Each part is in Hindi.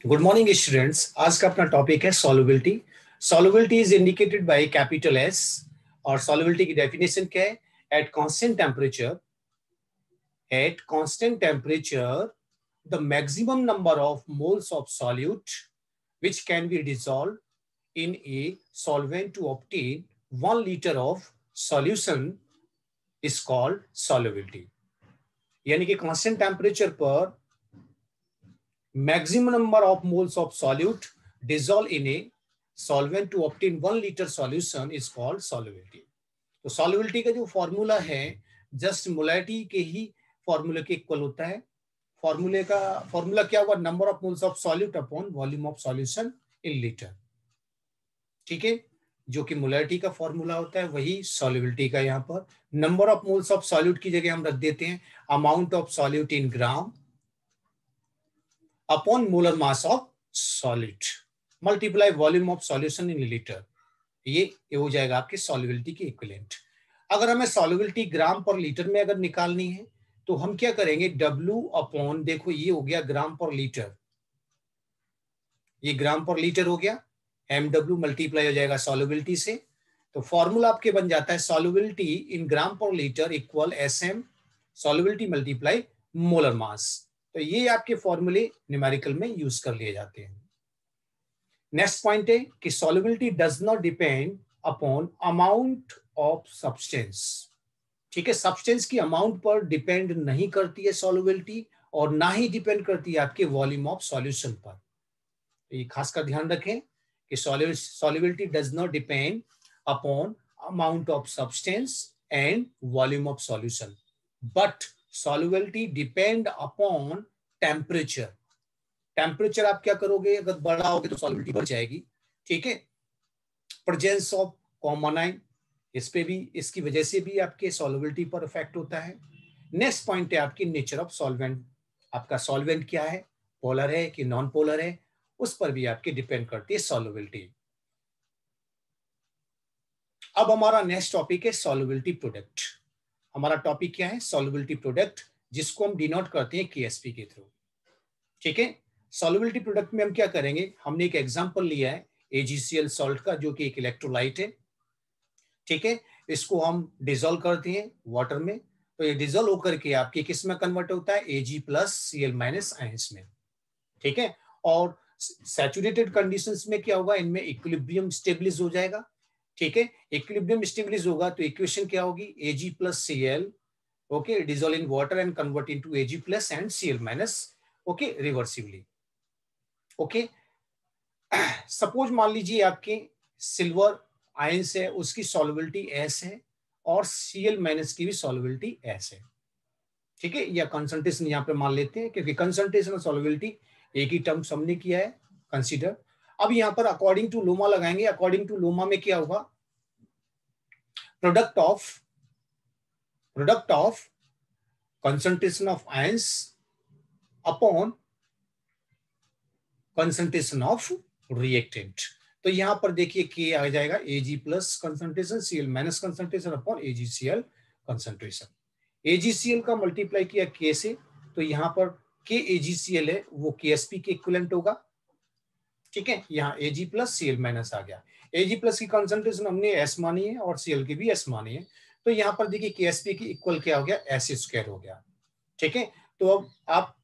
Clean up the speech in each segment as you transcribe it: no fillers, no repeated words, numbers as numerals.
Good morning students. आज का अपना टॉपिक है solubility. Solubility is indicated by capital S. और सॉल्युबिलिटी की डेफिनेशन क्या है? At constant temperature the maximum number of moles of solute which can be dissolved in a solvent to obtain 1 liter of solution is called solubility। यानी कि कांस्टेंट टेम्परेचर पर maximum number of moles of solute dissolved in a solvent to obtain 1 liter solution is called solubility। तो solubility का जो फॉर्मूला है जस्ट मोलैरिटी के ही फॉर्मूले के इक्वल होता है। फॉर्मूला क्या हुआ? Number of moles of solute upon volume of solution in litre. ठीक है, जो कि मोलैरिटी का फॉर्मूला होता है वही सॉल्युबिलिटी का। यहाँ पर number of moles of solute की जगह हम रख देते हैं amount of solute in gram upon molar mass of solid multiply volume of solution in litre. ये हो जाएगा आपके सॉल्युबिलिटी के इक्विवेलेंट। अगर हमें सॉल्युबिलिटी ग्राम पर लीटर में अगर निकालनी है तो हम क्या करेंगे? W अपॉन, देखो ये हो गया ग्राम पर लीटर, ये ग्राम पर लीटर हो गया, MW मल्टीप्लाई हो जाएगा सॉल्युबिलिटी से। तो फॉर्मूला आपके बन जाता है सॉल्युबिलिटी इन ग्राम पर litre equal SM solubility multiply molar mass. तो ये आपके फॉर्मूले न्यूमेरिकल में यूज कर लिए जाते हैं। नेक्स्ट पॉइंट है कि solubility does not depend upon amount of substance. ठीक है, सब्सटेंस की अमाउंट पर डिपेंड नहीं करती है सॉल्युबिलिटी, और ना ही डिपेंड करती है आपके वॉल्यूम ऑफ सॉल्यूशन पर। तो ये खासकर ध्यान रखें कि solubility does not depend upon amount of substance and volume of solution, but solubility depend upon temperature. Temperature आप क्या करोगे? अगर बढ़ा होगे तो सॉल्युबिलिटी बढ़ जाएगी। ठीक है, प्रेजेंस ऑफ कॉमन आयन, इस पे भी, इसकी वजह से भी आपके सॉल्युबिलिटी पर इफेक्ट होता है। नेक्स्ट पॉइंट है आपकी नेचर ऑफ सॉल्वेंट। आपका सॉल्वेंट क्या है, पोलर है कि नॉन पोलर है, उस पर भी आपके डिपेंड करती है सॉल्युबिलिटी। अब हमारा नेक्स्ट टॉपिक है सॉल्युबिलिटी प्रोडक्ट। हमारा टॉपिक क्या है? सॉल्युबिलिटी प्रोडक्ट, जिसको हम डिनोट करते हैं KSP के थ्रू। ठीक है, सॉल्युबिलिटी प्रोडक्ट में हम क्या करेंगे? हमने एक एग्जांपल लिया है AgCl सॉल्ट का, जो कि एक इलेक्ट्रोलाइट है। ठीक है, इसको हम डिजोल्व करते हैं वाटर में, तो ये डिजोल्व होकर के आपके किस में कन्वर्ट होता है? Ag+Cl- आयंस में। ठीक है, और सैचुरेटेड कंडीशंस में क्या होगा? इनमें इक्विलिब्रियम स्टेबलिश हो जाएगा। ठीक है, इक्विलिब्रियम स्टेबलिश होगा तो इक्वेशन क्या होगी? Ag+Cl, okay, dissolve in water and convert into Ag+ and Cl-, okay, reversibly. Okay, suppose मान लीजिए आपके सिल्वर आयंस है, उसकी सॉल्युबिलिटी S है और Cl- की भी सॉल्युबिलिटी S है। ठीक है, या कंसंट्रेशन यहाँ पे मान लेते हैं, क्योंकि कंसंट्रेशन और सॉल्युबिलिटी एक ही टर्म हमने किया है कंसीडर। अब यहाँ पर अकॉर्डिंग टू लोमा लगाएंगे। अकॉर्डिंग टू लोमा में क्या होगा? Product of concentration of ions upon concentration of reactant। तो यहां पर देखिए K आ जाएगा Ag+ concentration, Cl- concentration upon AgCl concentration. AgCl का मल्टीप्लाई किया K से, तो यहां पर K AgCl है वो KSP के इक्विवेलेंट होगा। ठीक है, यहाँ Ag+Cl- आ गया। Ag+ की कंसंट्रेशन हमने S मानी है और Cl की भी S मानी है, तो यहाँ पर देखिए KSP की इक्वल क्या हो गया? S² हो गया। ठीक है, तो अब आप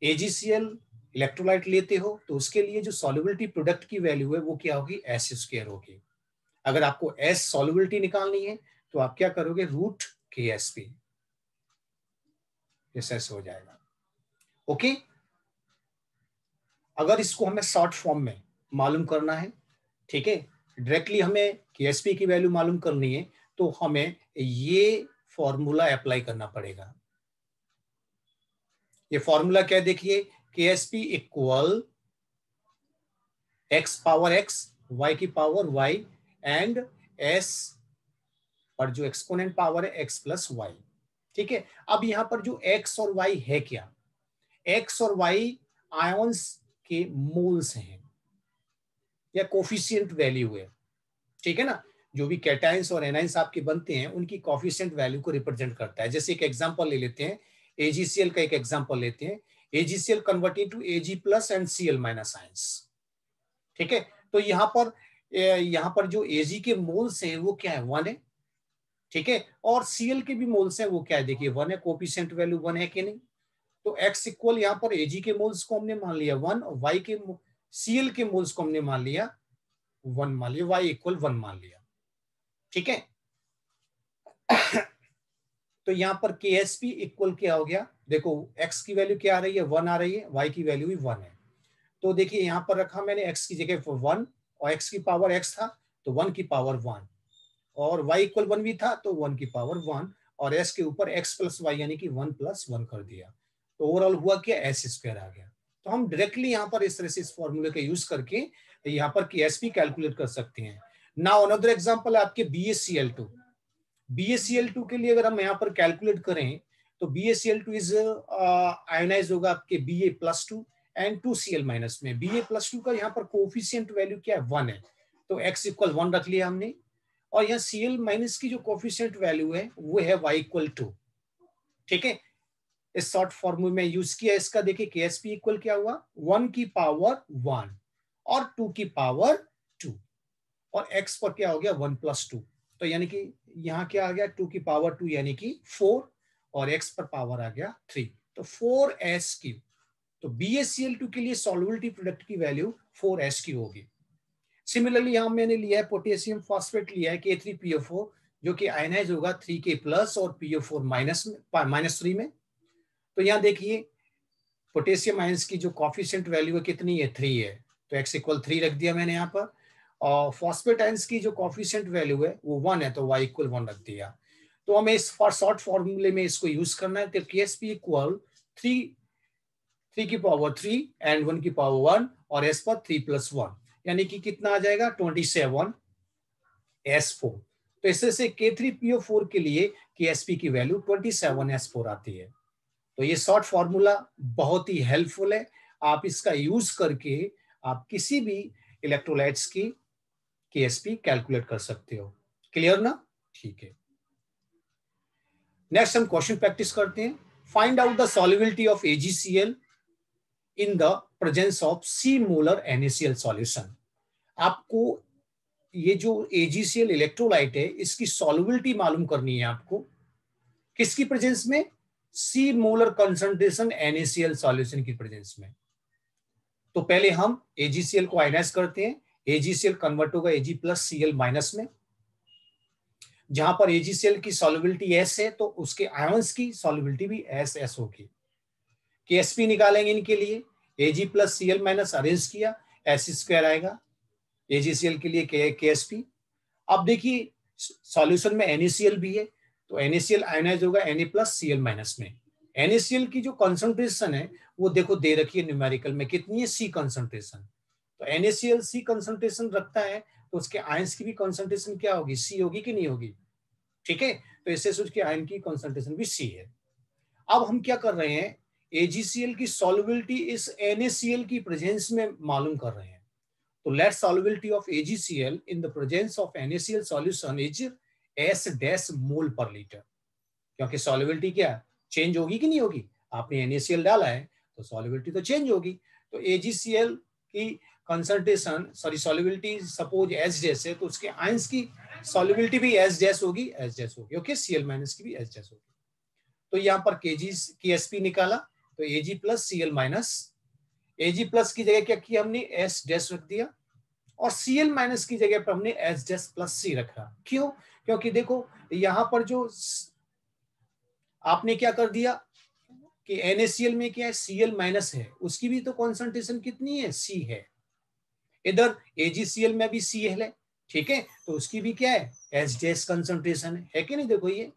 AgCl इलेक्ट्रोलाइट लेते हो तो उसके लिए जो सॉल्युबिलिटी प्रोडक्ट की वैल्यू है वो क्या होगी? S² होगी। अगर आपको S सॉल्युबिलिटी निकालनी है तो आप क्या करोगे? √KSP, SS हो जाएगा। ओके, अगर इसको हमें शॉर्ट फॉर्म में मालूम करना है, ठीक है, डायरेक्टली हमें KSP की वैल्यू मालूम करनी है, तो हमें ये फॉर्मूला अप्लाई करना पड़ेगा। ये फॉर्मूला क्या देखिए? KSP equal x power x, y की पावर y एंड s पर जो एक्सपोनेंट पावर है x+y। ठीक है, अब यहां पर जो x और y है क्या? x और y आयंस के मोल्स हैं या कोफिशिएंट वैल्यू है। ठीक है ना, जो भी कैटायंस और एनायंस आपके बनते हैं उनकी कोफिशिएंट वैल्यू को रिप्रेजेंट करता है। जैसे एक एग्जांपल ले लेते हैं, AgCl का एक एग्जांपल लेते हैं। AgCl converting to Ag plus and Cl minus ions. ठीक है, तो यहाँ पर जो Ag के मोल्स हैं वो क्या है, 1 है। ठीक है, और Cl के भी मोल्स हैं वो क्या है, देखिए 1 है, कोफिशिएंट वैल्यू 1 है कि नहीं। तो x इक्वल यहाँ पर Ag के मोल्स को हमने मान लिया 1 और y के Cl के मोल्स को हमने मान लिया 1 मान लिया, y इक्वल 1 मान लिया। ठीक है, तो यहाँ पर KSP इक्वल क्या हो गया, देखो x की वैल्यू क्या आ रही है, 1 आ रही है, y की वैल्यू भी 1 है। तो देखिए यहाँ पर रखा मैंने x की जगह 1 और x की पावर x था तो 1 की पावर 1 और y इक्वल 1 भी था तो 1 की पावर 1 और s के ऊपर x प्लस वाई यानी कि 1 प्लस 1 कर दिया। तो ओवरऑल हुआ क्या, एस स्क्वायर आ गया। तो हम डायरेक्टली यहाँ पर इस तरह से इस फॉर्मूले का यूज करके यहाँ पर KSP कैलकुलेट कर सकते हैं। नाउ अनदर एग्जांपल है आपके BaCl2। BaCl2 के लिए अगर हम यहाँ पर कैलकुलेट करें तो BaCl2 इज आयोनाइज होगा आपके Ba+2 एंड 2Cl माइनस में। Ba+2 का यहाँ पर कोफिशिएंट वैल्यू क्या है, 1 है, तो x इक्वल 1 रख लिया हमने। और यहाँ Cl माइनस की जो कोफिशिएंट वैल्यू है वो है y इक्वल 2। ठीक है, इस शॉर्ट फॉर्मूले में यूज किया इसका। देखिए KSP इक्वल क्या हुआ, 1 की पावर 1 और 2 की पावर 2 और x पर क्या हो गया 1 प्लस 2। तो यानी कि यहाँ क्या आ गया 2 की पावर 2 यानी कि 4 और x पर पावर आ गया 3, तो 4s3। तो BaCl2 के लिए सॉल्युबिलिटी प्रोडक्ट की वैल्यू 4s3 होगी। सिमिलरली यहाँ मैंने लिया है पोटेशियम फॉस्फेट लिया है K3PO4 जो कि आयनाइज होगा 3K प्लस और PO4 -3 में। तो यहाँ देखिए पोटेशियम आयंस की जो कॉफिशिएंट वैल्यू है कितनी है, 3 है, तो x इक्वल 3 रख दिया मैंने यहाँ पर। और फॉस्फेट आयंस की जो कॉफिशिएंट वैल्यू है वो 1 है, तो y इक्वल 1 रख दिया। तो हमें इस शॉर्ट फॉर्मूले में इसको यूज करना है। तो KSP इक्वल 3 की पावर 3 एंड 1 की पावर 1 और s पर 3 प्लस 1 यानी कि कितना आ जाएगा 27s4। तो इससे से K3PO4 के लिए KSP की वैल्यू 27s4 आती है। तो ये शॉर्ट फॉर्मूला बहुत ही हेल्पफुल है, आप इसका यूज करके आप किसी भी इलेक्ट्रोलाइट्स की KSP कैलकुलेट कर सकते हो। क्लियर ना, ठीक है। नेक्स्ट हम क्वेश्चन प्रैक्टिस करते हैं। Find out the solubility of AgCl in the presence of C molar NaCl solution. आपको ये जो AgCl इलेक्ट्रोलाइट है इसकी सॉल्युबिलिटी मालूम करनी है आपको, किसकी प्रेजेंस में, C molar concentration NaCl solution की प्रेजेंस में। तो पहले हम AgCl को आयनाइज करते हैं, AgCl कन्वर्ट होगा Ag प्लस Cl माइनस में। जहां पर AgCl की सॉल्युबिलिटी S है तो उसके आयंस की सॉल्युबिलिटी भी S होगी। KSP निकालेंगे इनके लिए, Ag plus Cl minus arrange किया, S² आएगा AgCl के लिए KSP। अब देखिए सॉल्यूशन में NaCl भी है तो NaCl आयनाइज होगा Na प्लस Cl माइनस में। NaCl की जो कंसंट्रेशन है वो देखो दे रखी है न्यूमेरिकल में, कितनी है, C कंसंट्रेशन। तो NaCl C कंसंट्रेशन रखता है तो उसके आयंस की भी कंसंट्रेशन क्या होगी, C होगी कि नहीं होगी। ठीक है, तो इससे उसके आयन की कंसंट्रेशन भी C है। अब हम क्या कर रहे हैं, AgCl की सॉल्युबिलिटी इस NaCl की प्रेजेंस में मालूम कर रहे हैं। तो let solubility of AgCl in the presence of NaCl solution is S- mole per litre. क्योंकि सॉल्युबिलिटी क्या चेंज होगी कि नहीं होगी, आपने NaCl डाला है तो सॉल्युबिलिटी तो चेंज होगी। तो AgCl की कंसंट्रेशन सॉल्युबिलिटी सपोज S- है तो उसके आयंस की सॉल्युबिलिटी भी S- होगी, ओके, Cl माइनस की भी S- होगी। तो यहाँ पर KSP निकाला तो Ag plus Cl minus, Ag plus की जगह क्या किया हमने S- रख दिया और Cl माइनस की जगह पर हमने S- प्लस C रखा। क्यों, क्योंकि देखो यहां पर जो आपने क्या कर दिया कि NaCl में क्या है, Cl माइनस है, उसकी भी तो कॉन्सेंट्रेशन कितनी है, C है। इधर AgCl में भी Cl है, ठीक है, तो उसकी भी क्या है, S- कंसेंट्रेशन है कि नहीं। देखो ये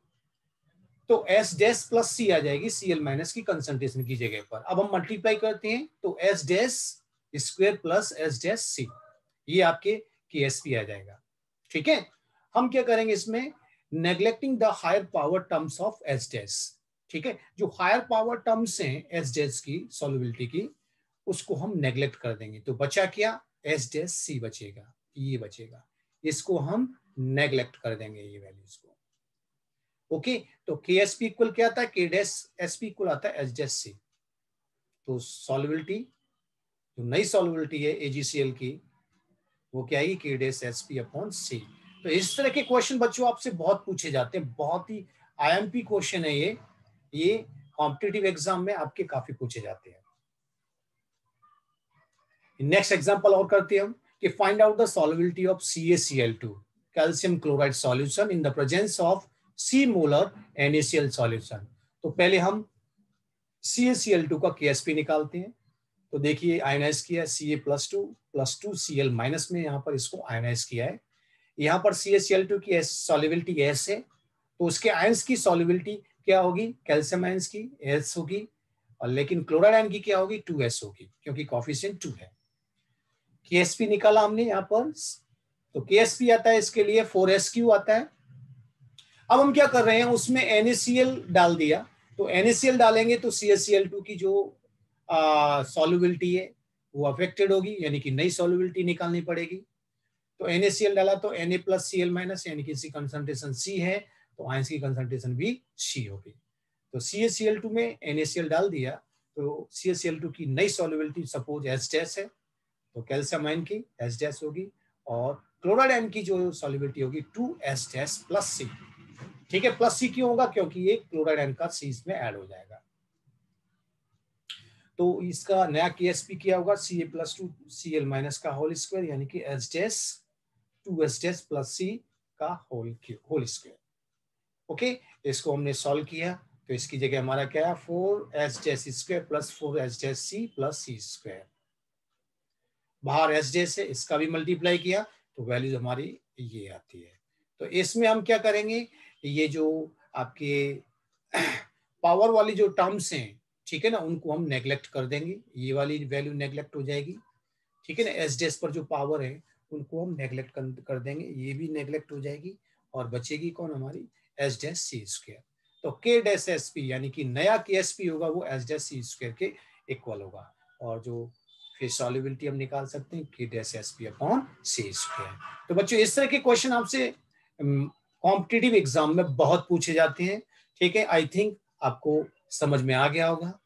तो S- प्लस C आ जाएगी Cl माइनस की कंसेंट्रेशन की जगह पर। अब हम मल्टीप्लाई करते हैं तो S- प्लस S- ये आपके KSP आ जाएगा। ठीक है, हम क्या करेंगे इसमें, neglecting the higher power terms of S-, ठीक है, जो हायर पावर टर्म्स हैं S- की सॉल्युबिलिटी की उसको हम नेग्लेक्ट कर देंगे। तो बचा क्या, S- बचेगा, ये बचेगा, इसको हम नेग्लेक्ट कर देंगे ये वैल्यूज को। ओके, तो KSP इक्वल क्या आता है, KSP इक्वल आता है S-, तो सॉल्युबिलिटी जो नई सॉल्युबिलिटी है AgCl की वो क्या आएगी K-Sp/C। तो इस तरह के क्वेश्चन बच्चों आपसे बहुत पूछे जाते हैं, बहुत ही IMP क्वेश्चन है ये कॉम्पिटिटिव एग्जाम में आपके काफी पूछे जाते हैं। नेक्स्ट एग्जांपल और करते हैं हम कि find out the solubility of CaCl2 calcium chloride solution in the presence of C molar NaCl solution. तो पहले हम CaCl2 का KSP निकालते हैं। तो देखिए आयोनाइज किया है Ca+2 Cl माइनस में, यहाँ पर इसको आयोनाइज किया है। यहाँ पर CaCl2 की सॉल्युबिलिटी S है, तो उसके आयंस की सॉल्युबिलिटी क्या होगी, कैल्शियम आयंस की S होगी, और लेकिन क्लोराइड आयन की क्या होगी 2S होगी, क्योंकि कोफिशिएंट 2 है। KSP निकाला हमने यहाँ पर, तो KSP आता है इसके लिए 4SQ आता है। अब हम क्या कर रहे हैं, उसमें NaCl डाल दिया, तो NaCl डालेंगे तो CaCl2 की जो सॉल्युबिलिटी है वो अफेक्टेड होगी, यानी कि नई सॉल्युबिलिटी निकालनी पड़ेगी। तो NaCl डाला तो Na+Cl- यानी कि इसकी कंसंट्रेशन C है, तो आयंस की कंसंट्रेशन भी C होगी। तो CaCl2 में NaCl डाल दिया, तो CaCl2 की नई सॉल्युबिलिटी सपोज H- है, तो कैल्शियम आयन की H- होगी, और क्लोराइड आयन की जो सॉल्युबिलिटी होगी 2H+C। ठीक है, प्लस C क्यों होगा, क्योंकि ये क्लोराइड आयन का C इसमें ऐड हो जाएगा। तो इसका नया KSP क्या होगा, Ca+2 Cl- का होल स्क्वायर, यानी कि H- 2H+ का होल स्क्वायर। ओके, इसको हमने सॉल्व किया, तो इसकी जगह हमारा क्या है 4H- प्लस 4H+C+C²। बाहर H- है, इसका भी मल्टीप्लाई किया तो वैल्यू हमारी ये आती है। तो इसमें हम क्या करेंगे, ये जो आपके पावर वाली जो टर्म्स हैं, ठीक है ना, उनको हम नेग्लेक्ट कर देंगे, ये वाली वैल्यू नेग्लेक्ट हो जाएगी, ठीक है ना। H- पर जो पावर है उनको हम नेग्लेक्ट कर देंगे, ये भी नेग्लेक्ट हो जाएगी, और बचेगी कौन हमारी H-C²। तो K-SP यानी कि नया KSP होगा वो H-C² के इक्वल होगा, और जो फिर सॉल्युबिलिटी हम निकाल सकते हैं K-SP/C²। तो बच्चों इस तरह के क्वेश्चन आपसे कॉम्पिटिटिव एग्जाम में बहुत पूछे जाते हैं, ठीक है। आई थिंक आपको समझ में आ गया होगा।